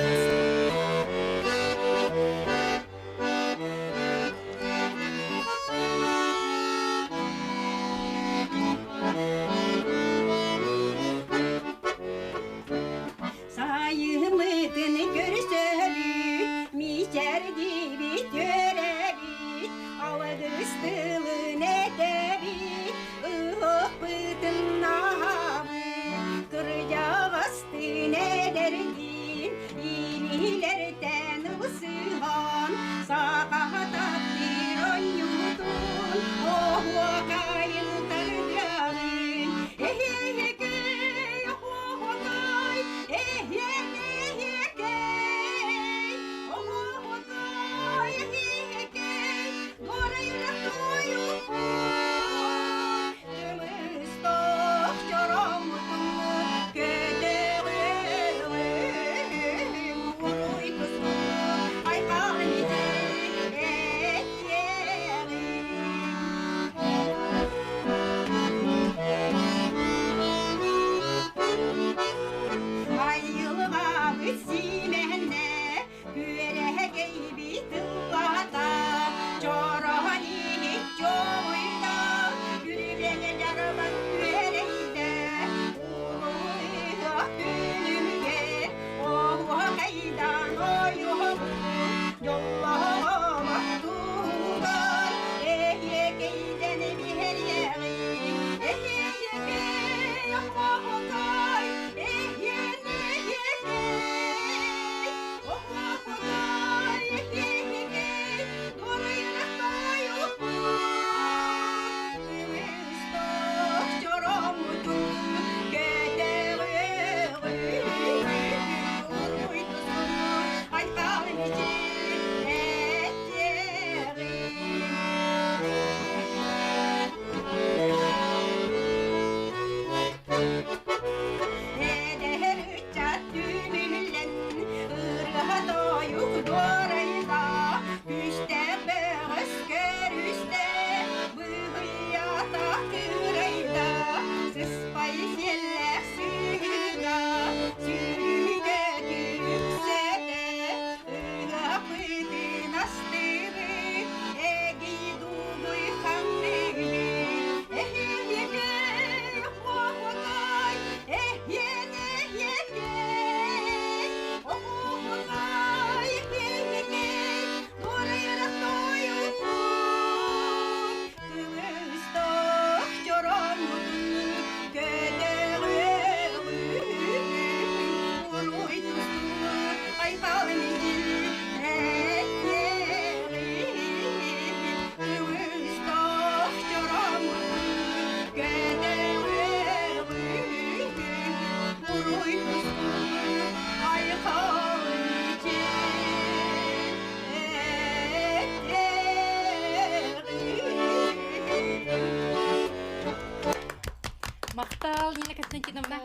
Мактал, Нина Константиновна.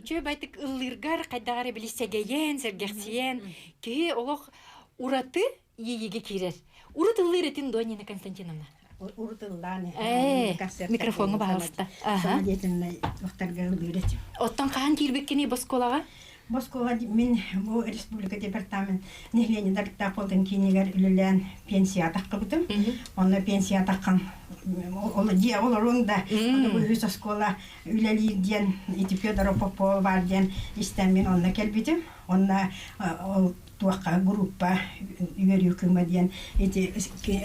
Чөй байтык ыллыргар кайдагары билисегейен, сергексиен. Ки олох ураты иеге кирер. Урат ыллырытын до, Нина Константиновна. Урутылланы. Микрофонга багылышты. Сама детинне вақтарга ыллырыт. Оттан каан кирбеккени Босколага? Боскова мен бу республика департамент нехлени дарта колдун кинигер үлелен пенсия таккыбытым. Онда пенсия таккан ол дия олорунда бу хүс школа үлели диен ити Федоров Попова бар диен истен онда келбитим. Онда ол туакка группа үйөрү күмө диен ити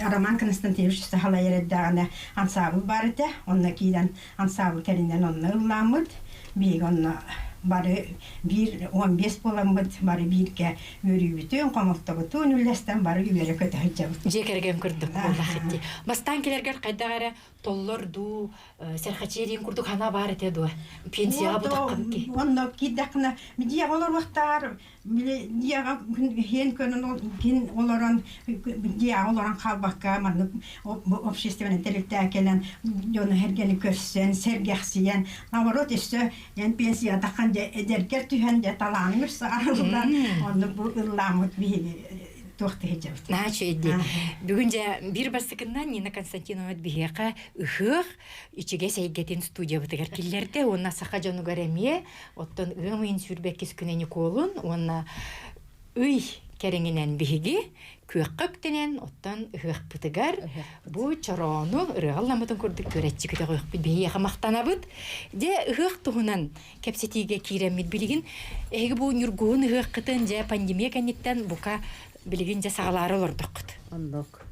Роман Константинович сахала ереддагана ансамбль бар эте. Онда кийден ансамбль теринен онда ылламыт. Биг онда бары 15 боламыт, бары бирге өрүбүтүн, комоктогутун үлестен бары үйөрө көтөжөбүт. Жекерген күрдүк боллахыти. Бастан келергер кайдагара толлорду, серхачерин курдук хана бар этеду. Пенсия бутакканки. Онно кидакна мидия олор вактар, дияга хен көнөн кин олорон дия олорон калбакка, маны общественный интеллекте келен жону хергени көрсөн, сергексиен, наоборот өсө, пенсия такан эдергер түһен же талааңыз арылдан, онно бу ылламыт бии тохтehejebit. Начеди. Бүгүн же бир басыкынан Нина Константиновна бихека ыхых ичиге сейгетин студия бутагар киллерде, онна сака жону гаремие, оттон ымын сүрбеккис күнени колун, онна ый кереңинен биги көккөктенен оттон ыхых бутагар бу чорону ырыгалламытын көрдүк көрөтчү кете коюк бихека мактанабыт. Де ыхых тугунан кепсетиге киремит билигин, эги бу нюргун ыхых кытын же пандемия кенниттен бука билигин же сагалары олордукут. Ондок.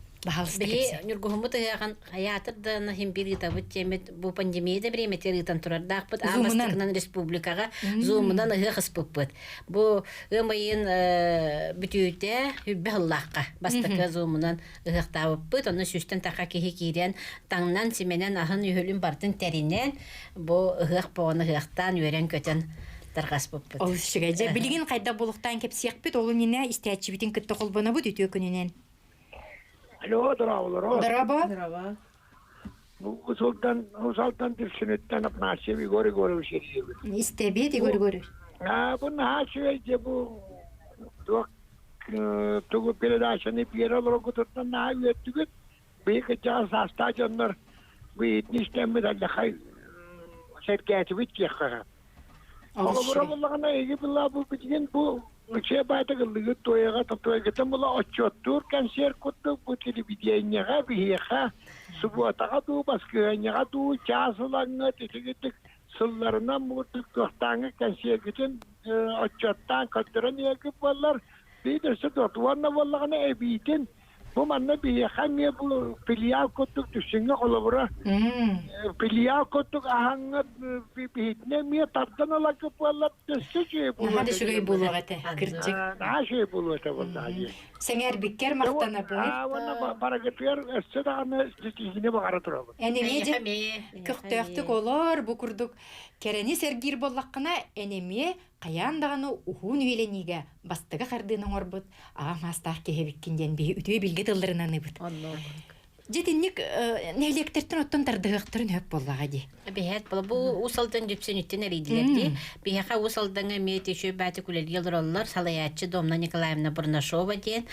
Били нюргухумут ыган хаятырда на химбири табыт темет бу пандемияда биреметер ытан турардакпыт Амастыкынан республикага зумунан ыгы кыспыппыт. Бу ымайын бүтүүтэ хүббаллакка бастыка зумунан ыгыктабыппыт. Оны сүстен така кихи кирен таңнан сименен ахын үйөлүн бартын теринен бу ыгык боны ыгыктан үйрен көтөн таргаспыппыт. Ол шыгайжа билигин кайда болуктан кепсиякпыт, олу нене истиячибитин кытты колбонабыт үтүө күнүнен. Алло, здорово. Здорово. Усалдан дирсинеттен апнашев Игорь Егорович Ильев. Истебет Игорь Егорович. Бу нахашеве бу тугу передачаны пьеролор кутуттан нахаветтүгүт. Бейке жас астажандар бейтништеммет аллахай серкетибит кеккага. Олабырабыллагана эги билла бу битген бу Уче байтыгылыгы тояга татуагетен була отчеттур консер куттук бу телевидениега бихеха субботага ду баскыганяга ду часылаңы тетигитик сылларынан муртук тохтаңы консергетен отчеттан каттыран еки баллар бейдерсе дотуанна боллагана эбитин бу манна бихеха не бу филиал куттук түшүнгө колобура филиал куттук ахаңы бихитне мие тартаналакы баллар төссүчү бу Хады шугай булугате кырчык. Наше булу это вот даже. Сеңер биккер мактана бу. Вона парагетер эстеданы ститигине багара турабы. Энеме көктөктүк олор бу курдук керени сергир боллаккана энеме каяндаганы ухун үйелениге бастыга кардыны орбут. Ага мастак кехебиккинден би үтүө билге тылларынан ыбыт. Жетинник нелектертен оттон тардыгыктырын хөп боллага ди. Бехет бу усалдан жүпсөнүттен эридилерди. Беха усалдан эмети шөбаты күлелгелроллар Салаячы Домна Николаевна Бурнашова ден.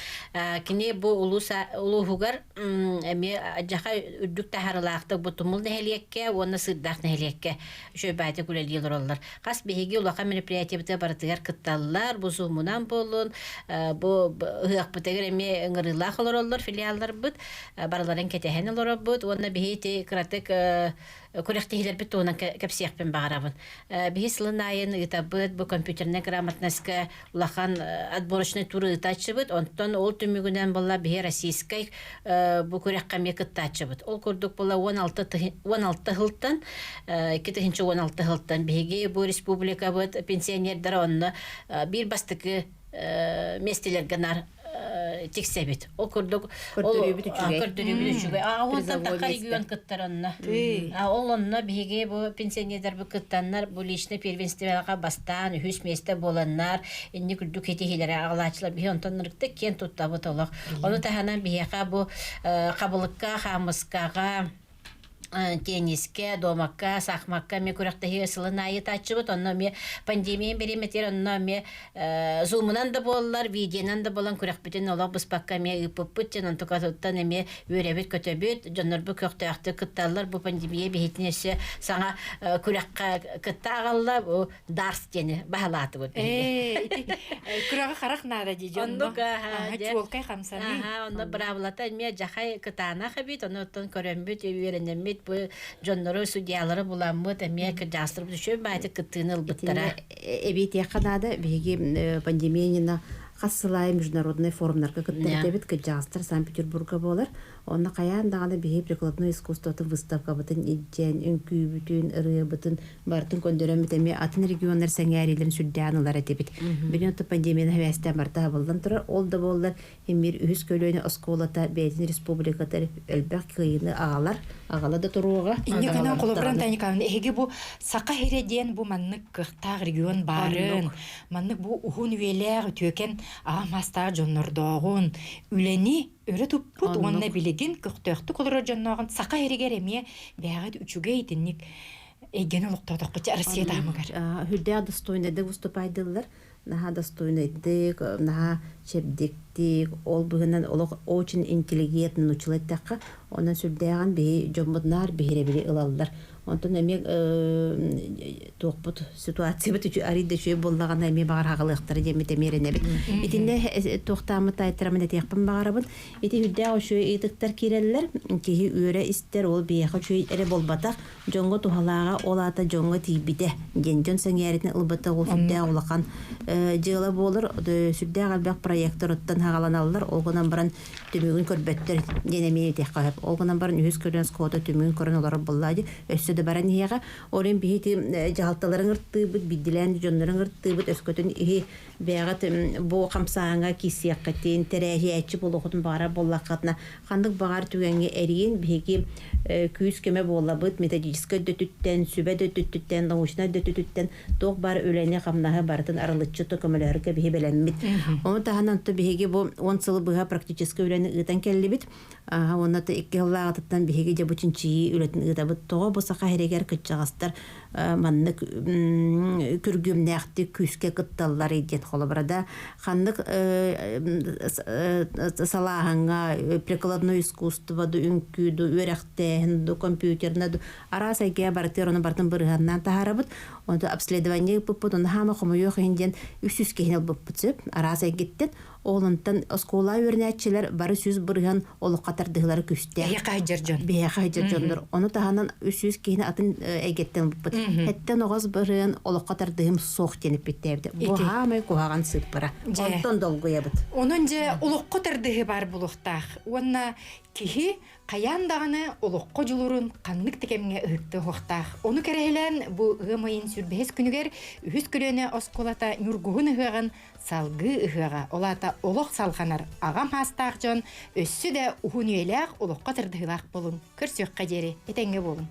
Кини бу улуугар эме жака үрдүк тахарлакты бутумул нехелекке, оны сырдак нехелекке шөбаты күлелгелроллар. Кас беги улака мероприятиябыта бартыгар кытталлар, бу зумунан болун, бу ыакпытыгар эме ыңырылак олороллар филиаллар бут, барларын кетехен олорор бут, оны бехити кратык көректегилер бит онан кепсиякпен багарабын. Бихислын айын ытабыт, бу компьютерне грамотностька улахан отборочный туры ытачыбыт, онтон ол түмүгүнен болла бихи российской бу көрекка мекыттачыбыт. Ол көрдүк болла 16 хылттан, 2-16 хылттан бихиги бу республика быт пенсионердер онны бир бастыкы местелергенар тексебит. Ол көрдүк көрдүрүбүтүчүгө. Онтан такай гүйөн кыттаранна. Ол онна биге бу пенсионердер бу кыттаннар бу личный первенствага бастан хүс месте боланнар, инни күрдүк этихилери аглачлар би онтан нырыкты кен туттабыт олох. Оны таханан бига бу кабылыкка, хамыскага тенниске, домакка, сахмакка ме көрөктөһү ысылын айы тачыбыт, онно ме пандемия береметер, онно ме зумунан да боллар, видеонан да болан көрөкбүтүн олох быспакка ме ыппыппыт, жан антукатыттан эме өрөбүт көтөбүт, жоннорбу көктөктө кытталлар, бу пандемия бехитинесе саңа көрөккө кытта агалла, бу дарс дени бахалатыбыт. Күрөгө карак нада ди жонно. Чулкай камсаны. Онно бравлата ме жахай кытана хабит, оннотон көрөмбүт, үйренемит бу жоннору судьялары буламмыт, эме жастырып düşөп байты кыттыны ылбыттара. Эбит яканада биги пандемияна хассылай международный форумнарга кыттырдебит кыджагастар Санкт-Петербурга болар. Онна каян даганы бихи прикладной искусствотын выставка бытын иджен, үнкүйбүтүн, ырыбытын, бартын көндөрөн битеме атын региондар сәңәрилерин сүрдәнылар этебит. Бинотта пандемияны хәвәстә барта булдан турар, ол да болар хемир үһүс көлөйнө осколата Бәйтин республикатар элбәк кыйыны агала да туруга. Инне гана колобран таниканы эге бу сака хереден бу маннык кыктаг регион барын. Маннык бу ухун үелер төкен амаста жоннордогун үлени өрө туппут онна билеген кыктыктык олор жонногун сака херегер эме бягат үчүгө итинник эген олуктодок кыча Россия дамыгар. Хүддә достойнады выступайдылар. Наха достойнайдык, наха чепдиктик, ол бүгінен олық очень интеллигентный училеттаққа, онан сүрдәған бей жомбуднар бейребелі ылалылар. Онтон әмек тоқпыт ситуация біт үші ариді шөй боллаған әме бағар хағылықтары демет әмеріне біт. Итінде тоқтамы тайтырамын әтеқпін бағарабын. Ити хүддә шөй етіктер керелілер, кейі өрі істер ол бейақы шөй әрі болбатақ, жонғы тухалаға ол ата жонғы тейбіде. Жон сәңәретін ұлбатақ ол сүрдә олақан жылы болыр, сүрдә қалбақ проекттор оттан хағаланалылар, олғынан баран түмігін көрбеттер денемейі тек қағып. Олғынан баран үйіз көрген скота түмігін көрін олары боллады. Өссөді баран ияға, орын бейті жағалталарын ұрттыбыт, бидділән жонларын ұрттыбыт, өскөтін ие бәғат бұл қамсағанға кесияққаттен, тәрәжі әтші бұл оқытын бағара боллаққатына. Қандық бағар түгенге әрейін бейгі күйіз көмі боллабыт, методическа дөтүттен, сүбә дөтүттен, научна дөтүттен, тоқ бар өләне қамнағы бартын арылытчыты көмілерге бейі бәләммет. Оны тағынан тұты бейге бұл 10 сылы бұға практическа өләне ұйтан кәлі біт. Оны та 2 жылға ағытыттан бейге де бұчын чиі өләтін ұйта тоға бұсақа херегер күтчағастар маннык күргімнәқті күске күтталлар едет қолы барада. Қандық салағанға прикладной искусстводы, үнкүйді, өрәқтәхінді, компьютерді ара сайгая бартыр, оны бартын бұрғаннан тағарабыд. Оны обследование бұппыд, оны хама құмы ең енден 300 кейінел бұппыдсып, ара сайгеттен олынтан оскола өрнәтчілер бары сүз бұрған олық қатардығылары күсті. Бейақай жыржондар. Оны тағанан 300 кейіні атын әгеттен бұппыд. Әттен оғыз бұрған олық қатардығым соқ деніп беттәбді. Бұл хамай қоғаған сып бұра. Онтан долгуя бұд. Onun же олық қатардығы бар бұлықтақ. Онна кихи қаяндағаны олыққа жылырын қанлық текемге ұғытты хоқтақ. Оны кәрәйлән бұл ұғымайын сүрбәс күнігер үхіз күлені осколата нүргуғын ұғыған салғы ұғыға. Олата олық салғанар ағам хастақ жон өссі де ұғын өйләқ олыққа тұрдығылақ болын. Көрсөк қадері етенге болын.